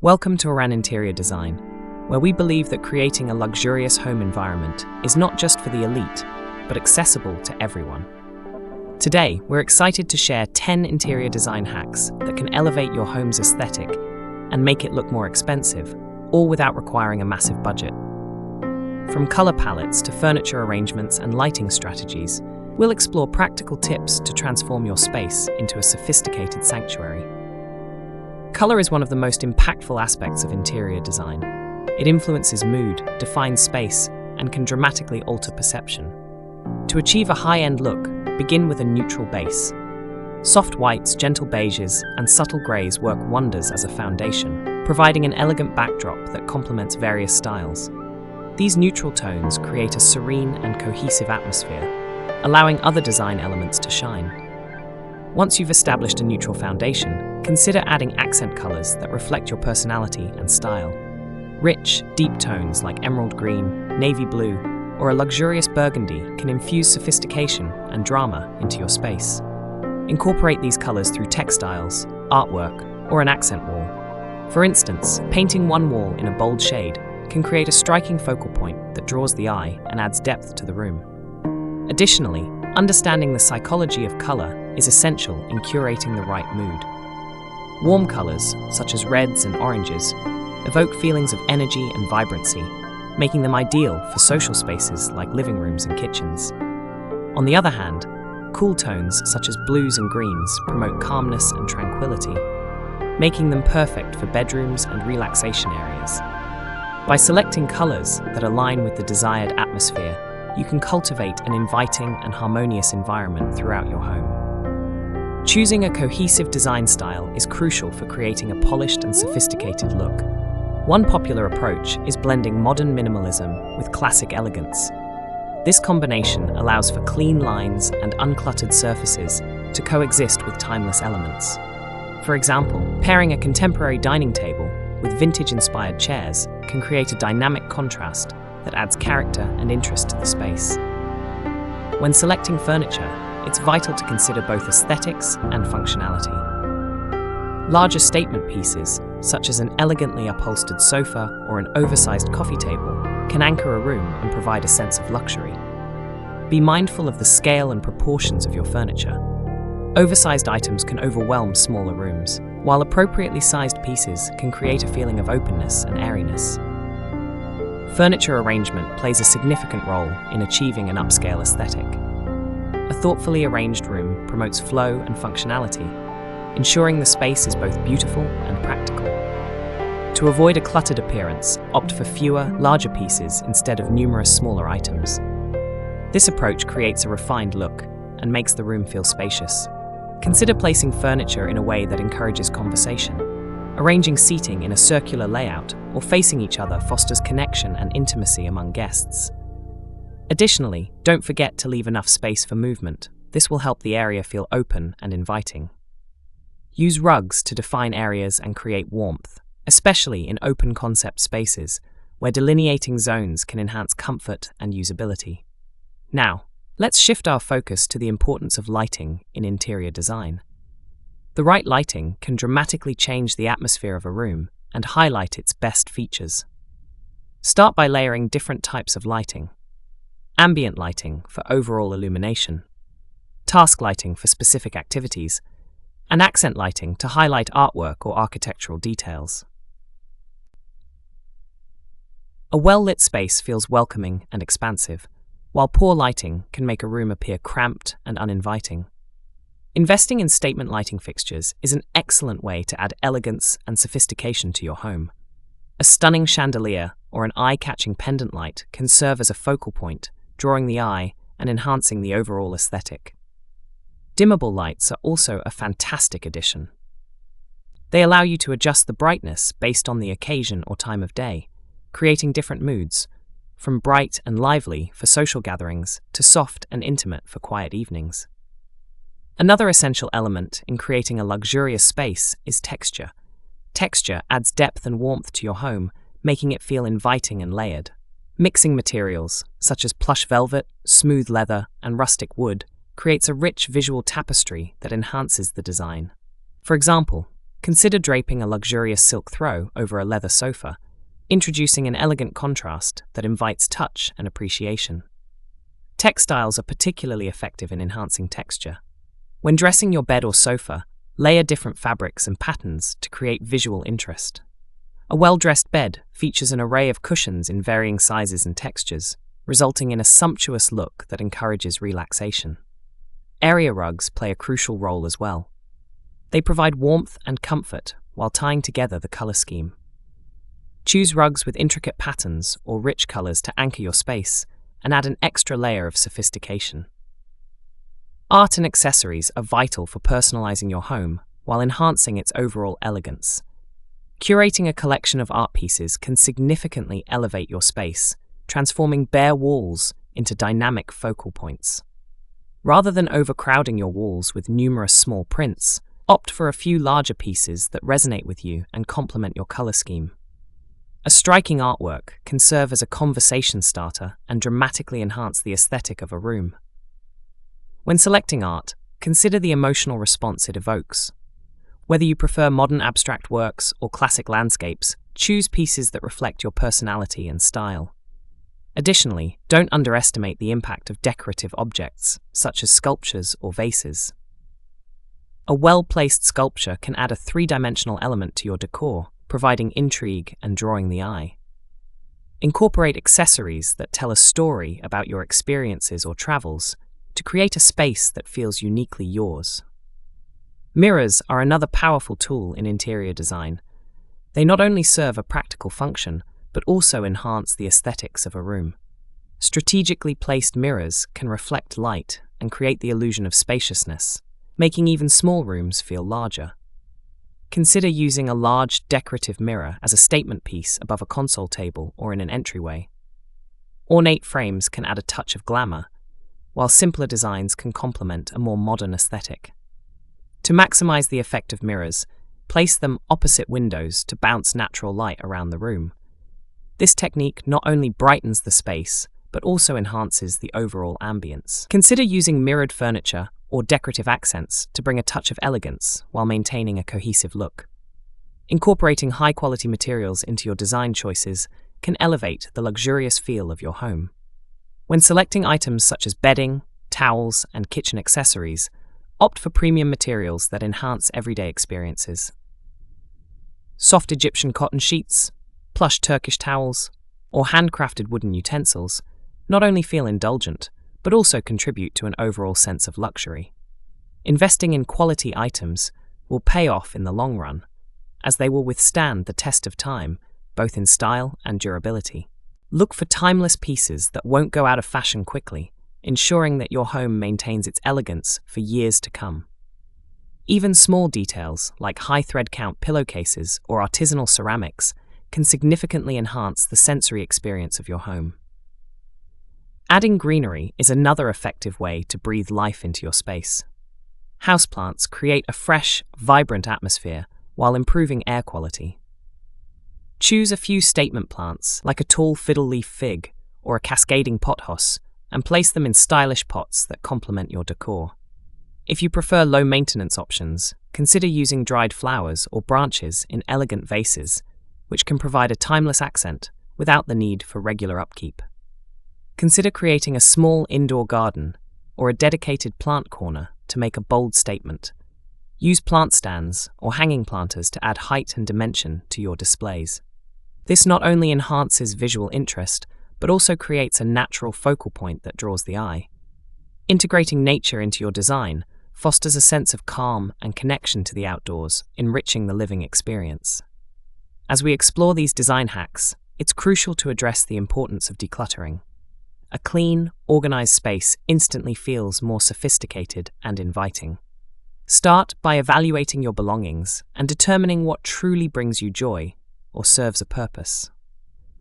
Welcome to Oraanj Interior Design, where we believe that creating a luxurious home environment is not just for the elite, but accessible to everyone. Today, we're excited to share 10 interior design hacks that can elevate your home's aesthetic and make it look more expensive, all without requiring a massive budget. From color palettes to furniture arrangements and lighting strategies, we'll explore practical tips to transform your space into a sophisticated sanctuary. Color is one of the most impactful aspects of interior design. It influences mood, defines space, and can dramatically alter perception. To achieve a high-end look, begin with a neutral base. Soft whites, gentle beiges, and subtle greys work wonders as a foundation, providing an elegant backdrop that complements various styles. These neutral tones create a serene and cohesive atmosphere, allowing other design elements to shine. Once you've established a neutral foundation, consider adding accent colors that reflect your personality and style. Rich, deep tones like emerald green, navy blue, or a luxurious burgundy can infuse sophistication and drama into your space. Incorporate these colors through textiles, artwork, or an accent wall. For instance, painting one wall in a bold shade can create a striking focal point that draws the eye and adds depth to the room. Additionally, understanding the psychology of color is essential in curating the right mood. Warm colors, such as reds and oranges, evoke feelings of energy and vibrancy, making them ideal for social spaces like living rooms and kitchens. On the other hand, cool tones such as blues and greens promote calmness and tranquility, making them perfect for bedrooms and relaxation areas. By selecting colors that align with the desired atmosphere, you can cultivate an inviting and harmonious environment throughout your home. Choosing a cohesive design style is crucial for creating a polished and sophisticated look. One popular approach is blending modern minimalism with classic elegance. This combination allows for clean lines and uncluttered surfaces to coexist with timeless elements. For example, pairing a contemporary dining table with vintage-inspired chairs can create a dynamic contrast that adds character and interest to the space. When selecting furniture, it's vital to consider both aesthetics and functionality. Larger statement pieces, such as an elegantly upholstered sofa or an oversized coffee table, can anchor a room and provide a sense of luxury. Be mindful of the scale and proportions of your furniture. Oversized items can overwhelm smaller rooms, while appropriately sized pieces can create a feeling of openness and airiness. Furniture arrangement plays a significant role in achieving an upscale aesthetic. A thoughtfully arranged room promotes flow and functionality, ensuring the space is both beautiful and practical. To avoid a cluttered appearance, opt for fewer, larger pieces instead of numerous smaller items. This approach creates a refined look and makes the room feel spacious. Consider placing furniture in a way that encourages conversation. Arranging seating in a circular layout or facing each other fosters connection and intimacy among guests. Additionally, don't forget to leave enough space for movement. This will help the area feel open and inviting. Use rugs to define areas and create warmth, especially in open concept spaces, where delineating zones can enhance comfort and usability. Now, let's shift our focus to the importance of lighting in interior design. The right lighting can dramatically change the atmosphere of a room and highlight its best features. Start by layering different types of lighting. Ambient lighting for overall illumination, task lighting for specific activities, and accent lighting to highlight artwork or architectural details. A well-lit space feels welcoming and expansive, while poor lighting can make a room appear cramped and uninviting. Investing in statement lighting fixtures is an excellent way to add elegance and sophistication to your home. A stunning chandelier or an eye-catching pendant light can serve as a focal point, drawing the eye and enhancing the overall aesthetic. Dimmable lights are also a fantastic addition. They allow you to adjust the brightness based on the occasion or time of day, creating different moods, from bright and lively for social gatherings to soft and intimate for quiet evenings. Another essential element in creating a luxurious space is texture. Texture adds depth and warmth to your home, making it feel inviting and layered. Mixing materials, such as plush velvet, smooth leather, and rustic wood, creates a rich visual tapestry that enhances the design. For example, Consider draping a luxurious silk throw over a leather sofa, introducing an elegant contrast that invites touch and appreciation. Textiles are particularly effective in enhancing texture. When dressing your bed or sofa, layer different fabrics and patterns to create visual interest. A well-dressed bed features an array of cushions in varying sizes and textures, resulting in a sumptuous look that encourages relaxation. Area rugs play a crucial role as well. They provide warmth and comfort while tying together the color scheme. Choose rugs with intricate patterns or rich colors to anchor your space and add an extra layer of sophistication. Art and accessories are vital for personalizing your home while enhancing its overall elegance. Curating a collection of art pieces can significantly elevate your space, transforming bare walls into dynamic focal points. Rather than overcrowding your walls with numerous small prints, opt for a few larger pieces that resonate with you and complement your color scheme. A striking artwork can serve as a conversation starter and dramatically enhance the aesthetic of a room. When selecting art, consider the emotional response it evokes. Whether you prefer modern abstract works or classic landscapes, choose pieces that reflect your personality and style. Additionally, don't underestimate the impact of decorative objects, such as sculptures or vases. A well-placed sculpture can add a three-dimensional element to your decor, providing intrigue and drawing the eye. Incorporate accessories that tell a story about your experiences or travels to create a space that feels uniquely yours. Mirrors are another powerful tool in interior design. They not only serve a practical function, but also enhance the aesthetics of a room. Strategically placed mirrors can reflect light and create the illusion of spaciousness, making even small rooms feel larger. Consider using a large decorative mirror as a statement piece above a console table or in an entryway. Ornate frames can add a touch of glamour, while simpler designs can complement a more modern aesthetic. To maximize the effect of mirrors, place them opposite windows to bounce natural light around the room. This technique not only brightens the space, but also enhances the overall ambience. Consider using mirrored furniture or decorative accents to bring a touch of elegance while maintaining a cohesive look. Incorporating high-quality materials into your design choices can elevate the luxurious feel of your home. When selecting items such as bedding, towels, and kitchen accessories, opt for premium materials that enhance everyday experiences. Soft Egyptian cotton sheets, plush Turkish towels, or handcrafted wooden utensils not only feel indulgent, but also contribute to an overall sense of luxury. Investing in quality items will pay off in the long run, as they will withstand the test of time, both in style and durability. Look for timeless pieces that won't go out of fashion quickly, ensuring that your home maintains its elegance for years to come. Even small details like high thread count pillowcases or artisanal ceramics can significantly enhance the sensory experience of your home. Adding greenery is another effective way to breathe life into your space. Houseplants create a fresh, vibrant atmosphere while improving air quality. Choose a few statement plants like a tall fiddle leaf fig or a cascading pothos and place them in stylish pots that complement your decor. If you prefer low-maintenance options, consider using dried flowers or branches in elegant vases, which can provide a timeless accent without the need for regular upkeep. Consider creating a small indoor garden or a dedicated plant corner to make a bold statement. Use plant stands or hanging planters to add height and dimension to your displays. This not only enhances visual interest, but also creates a natural focal point that draws the eye. Integrating nature into your design fosters a sense of calm and connection to the outdoors, enriching the living experience. As we explore these design hacks, it's crucial to address the importance of decluttering. A clean, organized space instantly feels more sophisticated and inviting. Start by evaluating your belongings and determining what truly brings you joy or serves a purpose.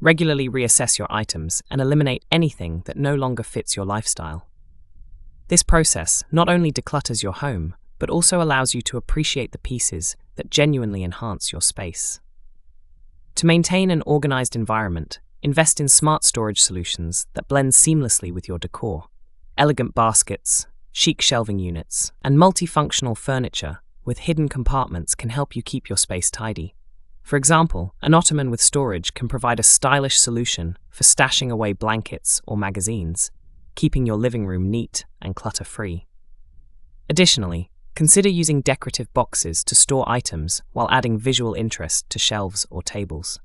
Regularly reassess your items and eliminate anything that no longer fits your lifestyle. This process not only declutters your home, but also allows you to appreciate the pieces that genuinely enhance your space. To maintain an organized environment, invest in smart storage solutions that blend seamlessly with your decor. Elegant baskets, chic shelving units, and multifunctional furniture with hidden compartments can help you keep your space tidy. For example, an ottoman with storage can provide a stylish solution for stashing away blankets or magazines, keeping your living room neat and clutter-free. Additionally, consider using decorative boxes to store items while adding visual interest to shelves or tables.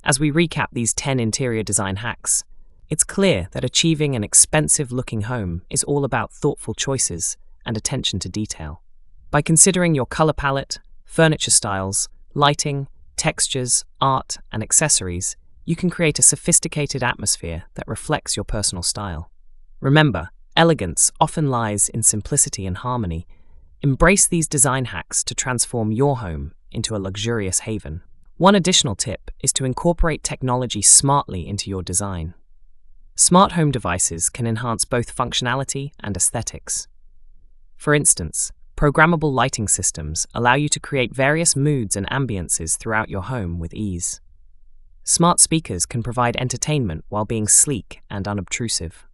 As we recap these 10 interior design hacks, it's clear that achieving an expensive-looking home is all about thoughtful choices and attention to detail. By considering your color palette, furniture styles, lighting, textures, art, and accessories, you can create a sophisticated atmosphere that reflects your personal style. Remember, elegance often lies in simplicity and harmony. Embrace these design hacks to transform your home into a luxurious haven. One additional tip is to incorporate technology smartly into your design. Smart home devices can enhance both functionality and aesthetics. For instance, programmable lighting systems allow you to create various moods and ambiances throughout your home with ease. Smart speakers can provide entertainment while being sleek and unobtrusive.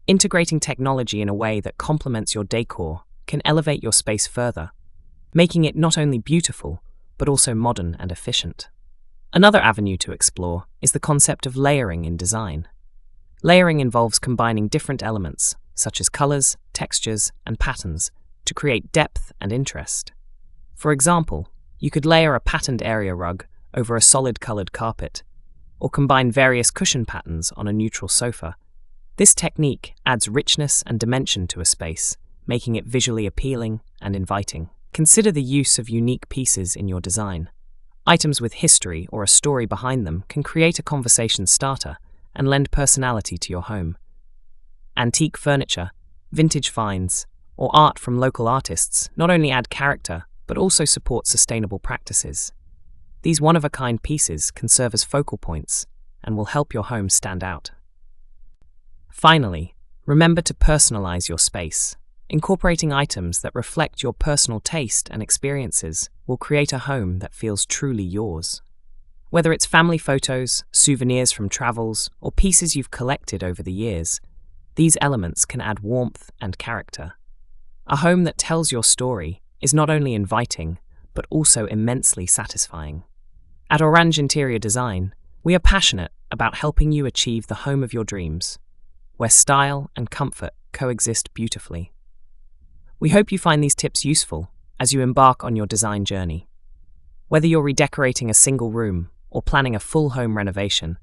Integrating technology in a way that complements your decor can elevate your space further, making it not only beautiful, but also modern and efficient. Another avenue to explore is the concept of layering in design. Layering involves combining different elements, such as colors, textures, and patterns, to create depth and interest. For example, you could layer a patterned area rug over a solid colored carpet, or combine various cushion patterns on a neutral sofa. This technique adds richness and dimension to a space, making it visually appealing and inviting. Consider the use of unique pieces in your design. Items with history or a story behind them can create a conversation starter and lend personality to your home. Antique furniture, vintage finds, or art from local artists not only add character, but also support sustainable practices. These one-of-a-kind pieces can serve as focal points and will help your home stand out. Finally, remember to personalize your space. Incorporating items that reflect your personal taste and experiences will create a home that feels truly yours. Whether it's family photos, souvenirs from travels, or pieces you've collected over the years, these elements can add warmth and character. A home that tells your story is not only inviting, but also immensely satisfying. At Oraanj Interior Design, we are passionate about helping you achieve the home of your dreams, where style and comfort coexist beautifully. We hope you find these tips useful as you embark on your design journey. Whether you're redecorating a single room or planning a full home renovation,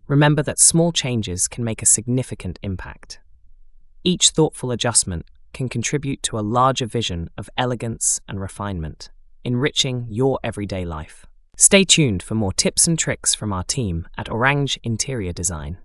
remember that small changes can make a significant impact. Each thoughtful adjustment can contribute to a larger vision of elegance and refinement, enriching your everyday life. Stay tuned for more tips and tricks from our team at Oraanj Interior Design.